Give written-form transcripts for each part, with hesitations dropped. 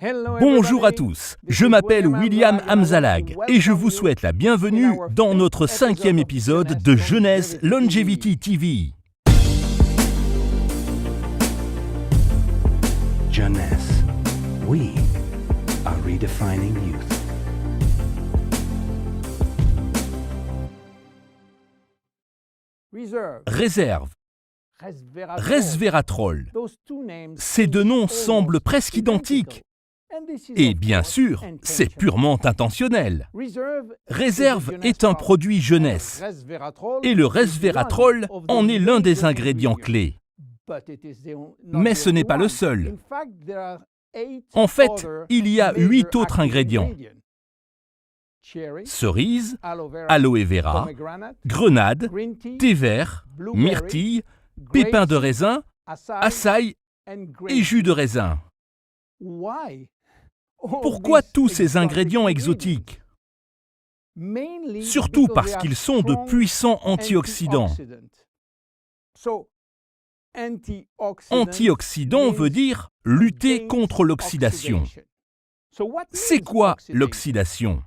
Bonjour à tous, je m'appelle William Amzalag et je vous souhaite la bienvenue dans notre 5e épisode de Jeunesse Longevity TV. Jeunesse, we are redefining youth. Réserve, resveratrol, ces deux noms semblent presque identiques. Et bien sûr, c'est purement intentionnel. Réserve est un produit jeunesse et le resveratrol en est l'un des ingrédients clés. Mais ce n'est pas le seul. En fait, il y a 8 autres ingrédients. Cerise, aloe vera, grenade, thé vert, myrtille, pépins de raisin, açaï et jus de raisin. Pourquoi tous ces ingrédients exotiques? Surtout parce qu'ils sont de puissants antioxydants. Antioxydant veut dire lutter contre l'oxydation. C'est quoi l'oxydation?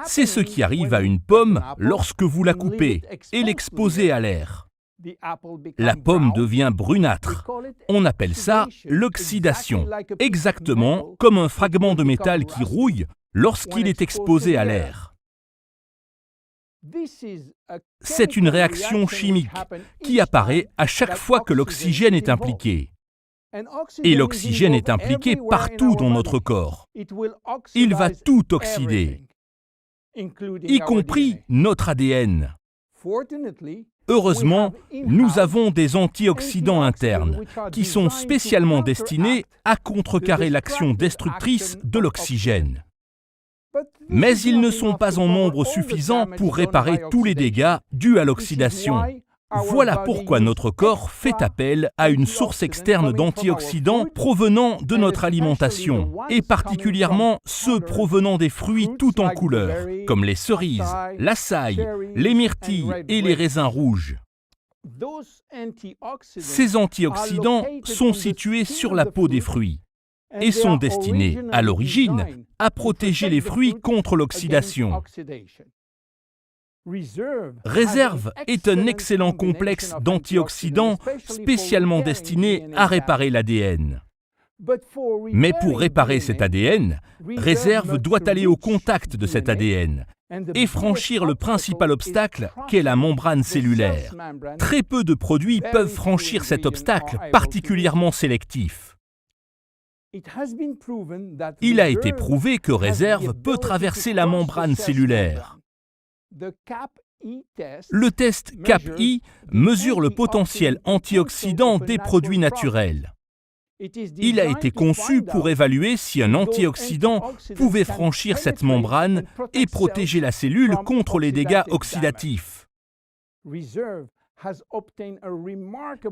C'est ce qui arrive à une pomme lorsque vous la coupez et l'exposez à l'air. La pomme devient brunâtre. On appelle ça l'oxydation, exactement comme un fragment de métal qui rouille lorsqu'il est exposé à l'air. C'est une réaction chimique qui apparaît à chaque fois que l'oxygène est impliqué. Et l'oxygène est impliqué partout dans notre corps. Il va tout oxyder, y compris notre ADN. Heureusement, nous avons des antioxydants internes qui sont spécialement destinés à contrecarrer l'action destructrice de l'oxygène. Mais ils ne sont pas en nombre suffisant pour réparer tous les dégâts dus à l'oxydation. Voilà pourquoi notre corps fait appel à une source externe d'antioxydants provenant de notre alimentation, et particulièrement ceux provenant des fruits tout en couleurs, comme les cerises, l'açaï, les myrtilles et les raisins rouges. Ces antioxydants sont situés sur la peau des fruits et sont destinés, à l'origine, à protéger les fruits contre l'oxydation. Réserve est un excellent complexe d'antioxydants spécialement destiné à réparer l'ADN. Mais pour réparer cet ADN, Réserve doit aller au contact de cet ADN et franchir le principal obstacle qu'est la membrane cellulaire. Très peu de produits peuvent franchir cet obstacle particulièrement sélectif. Il a été prouvé que Réserve peut traverser la membrane cellulaire. Le test CAP-I mesure le potentiel antioxydant des produits naturels. Il a été conçu pour évaluer si un antioxydant pouvait franchir cette membrane et protéger la cellule contre les dégâts oxydatifs.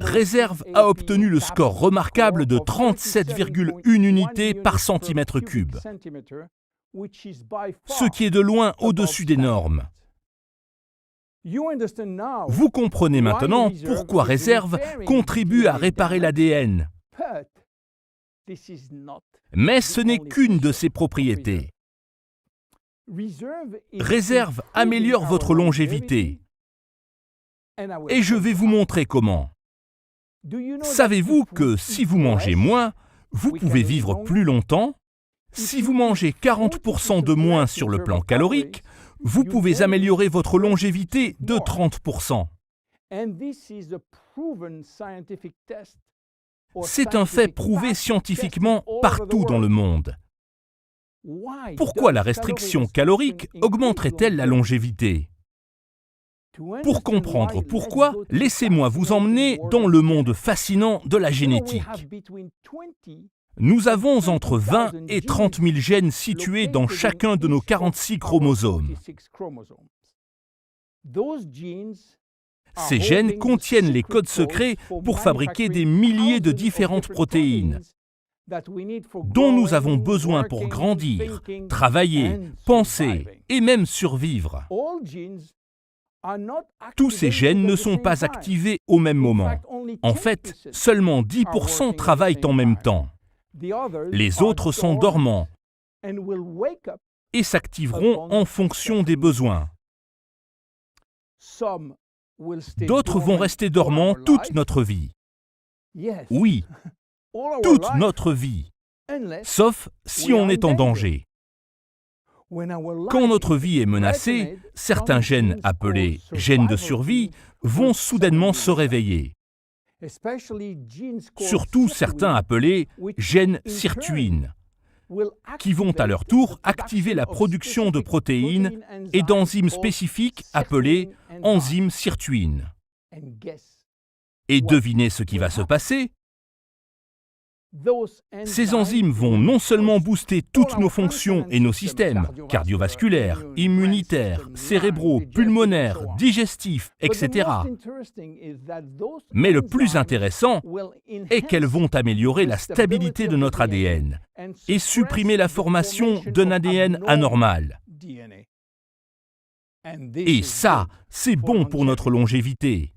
Réserve a obtenu le score remarquable de 37,1 unités par centimètre cube, ce qui est de loin au-dessus des normes. Vous comprenez maintenant pourquoi Réserve contribue à réparer l'ADN. Mais ce n'est qu'une de ses propriétés. Réserve améliore votre longévité. Et je vais vous montrer comment. Savez-vous que si vous mangez moins, vous pouvez vivre plus longtemps? Si vous mangez 40% de moins sur le plan calorique, vous pouvez améliorer votre longévité de 30%. C'est un fait prouvé scientifiquement partout dans le monde. Pourquoi la restriction calorique augmenterait-elle la longévité? Pour comprendre pourquoi, laissez-moi vous emmener dans le monde fascinant de la génétique. Nous avons entre 20 et 30 000 gènes situés dans chacun de nos 46 chromosomes. Ces gènes contiennent les codes secrets pour fabriquer des milliers de différentes protéines dont nous avons besoin pour grandir, travailler, penser et même survivre. Tous ces gènes ne sont pas activés au même moment. En fait, seulement 10% travaillent en même temps. Les autres sont dormants et s'activeront en fonction des besoins. D'autres vont rester dormants toute notre vie. Oui, toute notre vie, sauf si on est en danger. Quand notre vie est menacée, certains gènes appelés gènes de survie vont soudainement se réveiller. Surtout certains appelés gènes sirtuines, qui vont à leur tour activer la production de protéines et d'enzymes spécifiques appelées enzymes sirtuines. Et devinez ce qui va se passer? Ces enzymes vont non seulement booster toutes nos fonctions et nos systèmes cardiovasculaires, immunitaires, cérébraux, pulmonaires, digestifs, etc. Mais le plus intéressant est qu'elles vont améliorer la stabilité de notre ADN et supprimer la formation d'un ADN anormal. Et ça, c'est bon pour notre longévité.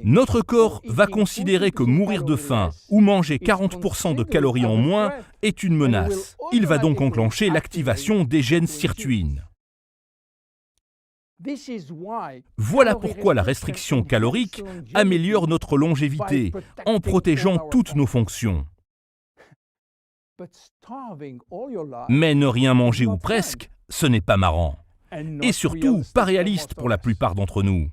Notre corps va considérer que mourir de faim ou manger 40% de calories en moins est une menace. Il va donc enclencher l'activation des gènes sirtuines. Voilà pourquoi la restriction calorique améliore notre longévité en protégeant toutes nos fonctions. Mais ne rien manger ou presque, ce n'est pas marrant. Et surtout, pas réaliste pour la plupart d'entre nous.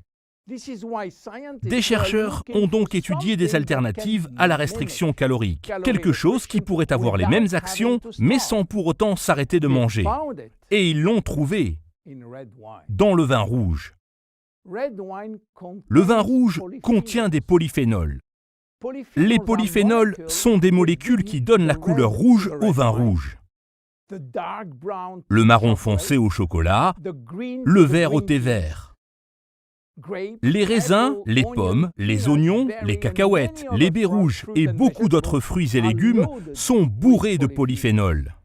Des chercheurs ont donc étudié des alternatives à la restriction calorique, quelque chose qui pourrait avoir les mêmes actions, mais sans pour autant s'arrêter de manger. Et ils l'ont trouvé dans le vin rouge. Le vin rouge contient des polyphénols. Les polyphénols sont des molécules qui donnent la couleur rouge au vin rouge. Le marron foncé au chocolat, le vert au thé vert. Les raisins, les pommes, les oignons, les cacahuètes, les baies rouges et beaucoup d'autres fruits et légumes sont bourrés de polyphénols.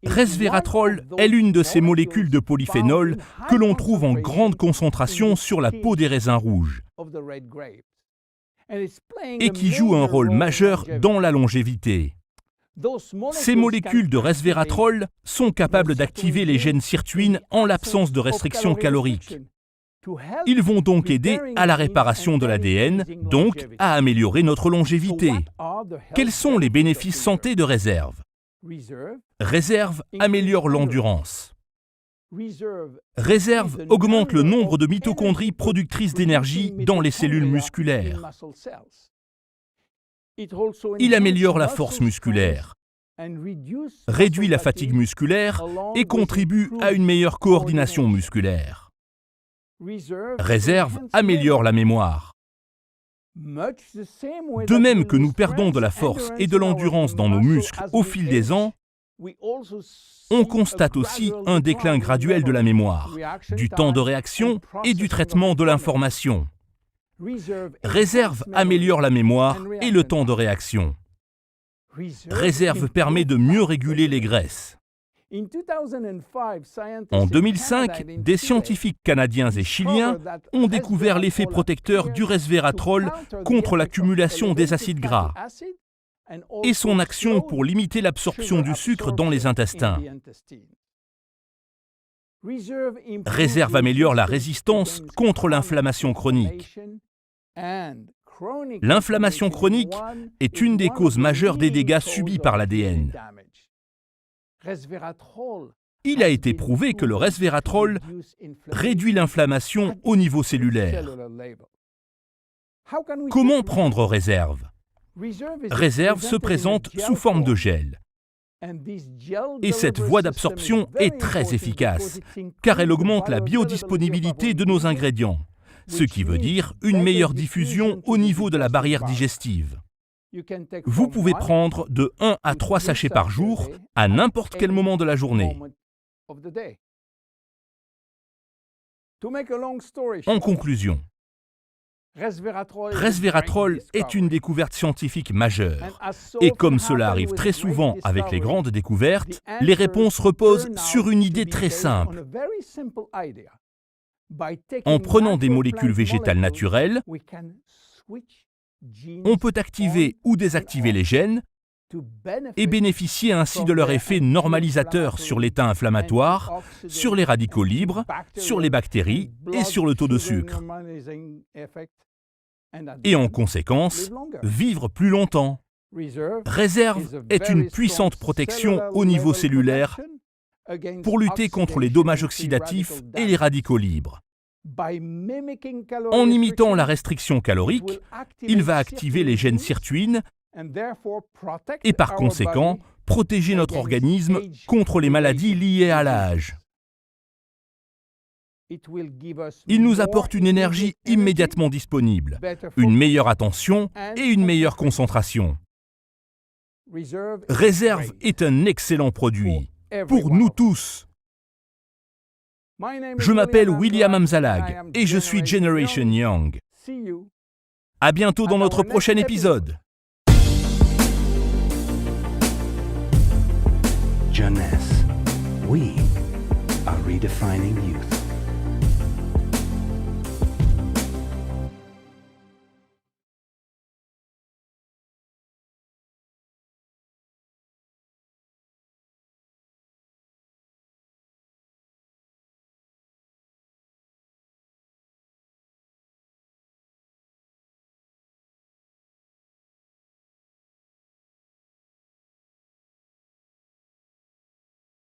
Resveratrol est l'une de ces molécules de polyphénol que l'on trouve en grande concentration sur la peau des raisins rouges et qui joue un rôle majeur dans la longévité. Ces molécules de resveratrol sont capables d'activer les gènes sirtuines en l'absence de restriction calorique. Ils vont donc aider à la réparation de l'ADN, donc à améliorer notre longévité. Quels sont les bénéfices santé de réserve? Réserve améliore l'endurance. Réserve augmente le nombre de mitochondries productrices d'énergie dans les cellules musculaires. Il améliore la force musculaire, réduit la fatigue musculaire et contribue à une meilleure coordination musculaire. Réserve améliore la mémoire. De même que nous perdons de la force et de l'endurance dans nos muscles au fil des ans, on constate aussi un déclin graduel de la mémoire, du temps de réaction et du traitement de l'information. Réserve améliore la mémoire et le temps de réaction. Réserve permet de mieux réguler les graisses. En 2005, des scientifiques canadiens et chiliens ont découvert l'effet protecteur du resveratrol contre l'accumulation des acides gras et son action pour limiter l'absorption du sucre dans les intestins. Réserve améliore la résistance contre l'inflammation chronique. L'inflammation chronique est une des causes majeures des dégâts subis par l'ADN. Il a été prouvé que le resveratrol réduit l'inflammation au niveau cellulaire. Comment prendre réserve? Réserve se présente sous forme de gel. Et cette voie d'absorption est très efficace, car elle augmente la biodisponibilité de nos ingrédients, ce qui veut dire une meilleure diffusion au niveau de la barrière digestive. Vous pouvez prendre de 1 à 3 sachets par jour à n'importe quel moment de la journée. En conclusion, resveratrol est une découverte scientifique majeure. Et comme cela arrive très souvent avec les grandes découvertes, les réponses reposent sur une idée très simple. En prenant des molécules végétales naturelles, On peut activer ou désactiver les gènes et bénéficier ainsi de leur effet normalisateur sur l'état inflammatoire, sur les radicaux libres, sur les bactéries et sur le taux de sucre. Et en conséquence, vivre plus longtemps. Réserve est une puissante protection au niveau cellulaire pour lutter contre les dommages oxydatifs et les radicaux libres. En imitant la restriction calorique, il va activer les gènes sirtuines et par conséquent, protéger notre organisme contre les maladies liées à l'âge. Il nous apporte une énergie immédiatement disponible, une meilleure attention et une meilleure concentration. Réserve est un excellent produit pour nous tous. Je m'appelle William Amzalag et je suis Generation Young. À bientôt dans notre prochain épisode. Jeunesse, we are redefining youth.